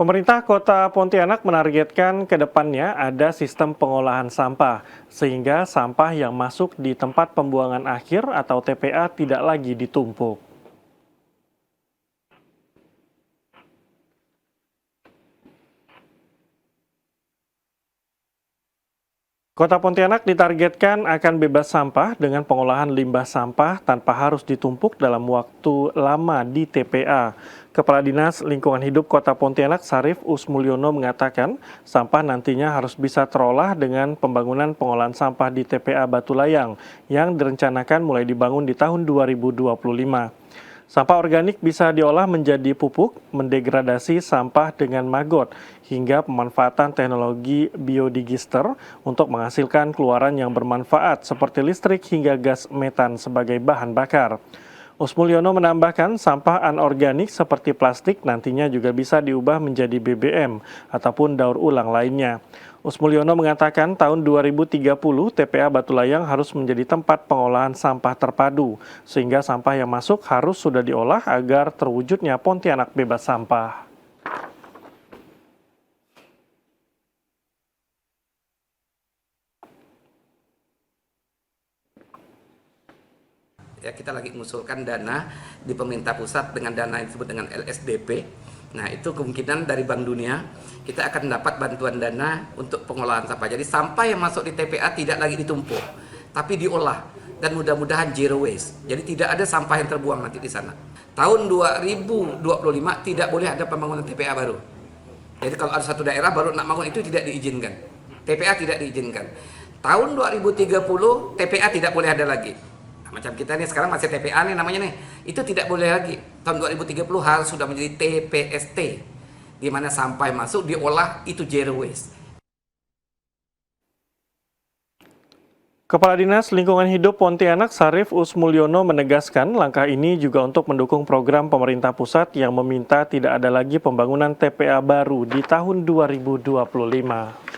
Pemerintah Kota Pontianak menargetkan ke depannya ada sistem pengolahan sampah, sehingga sampah yang masuk di tempat pembuangan akhir atau TPA tidak lagi ditumpuk. Kota Pontianak ditargetkan akan bebas sampah dengan pengolahan limbah sampah tanpa harus ditumpuk dalam waktu lama di TPA. Kepala Dinas Lingkungan Hidup Kota Pontianak Sarif Usmulyono mengatakan sampah nantinya harus bisa terolah dengan pembangunan pengolahan sampah di TPA Batu Layang yang direncanakan mulai dibangun di tahun 2025. Sampah organik bisa diolah menjadi pupuk, mendegradasi sampah dengan maggot, hingga pemanfaatan teknologi biodigester untuk menghasilkan keluaran yang bermanfaat seperti listrik hingga gas metan sebagai bahan bakar. Usmulyono menambahkan sampah anorganik seperti plastik nantinya juga bisa diubah menjadi BBM ataupun daur ulang lainnya. Usmulyono mengatakan tahun 2030 TPA Batu Layang harus menjadi tempat pengolahan sampah terpadu, sehingga sampah yang masuk harus sudah diolah agar terwujudnya Pontianak bebas sampah. Ya, kita lagi mengusulkan dana di pemerintah pusat dengan dana yang disebut dengan LSDP. Nah, itu kemungkinan dari Bank Dunia kita akan dapat bantuan dana untuk pengolahan sampah. Jadi sampah yang masuk di TPA tidak lagi ditumpuk, tapi diolah dan mudah-mudahan zero waste. Jadi tidak ada sampah yang terbuang nanti di sana. Tahun 2025 tidak boleh ada pembangunan TPA baru. Jadi kalau ada satu daerah baru nak bangun itu tidak diizinkan. TPA tidak diizinkan. Tahun 2030 TPA tidak boleh ada lagi. Macam kita nih sekarang masih TPA nih namanya nih, itu tidak boleh lagi. Tahun 2030 harus sudah menjadi TPST, di mana sampah masuk diolah itu zero waste. Kepala Dinas Lingkungan Hidup Pontianak Sarif Usmulyono menegaskan langkah ini juga untuk mendukung program pemerintah pusat yang meminta tidak ada lagi pembangunan TPA baru di tahun 2025.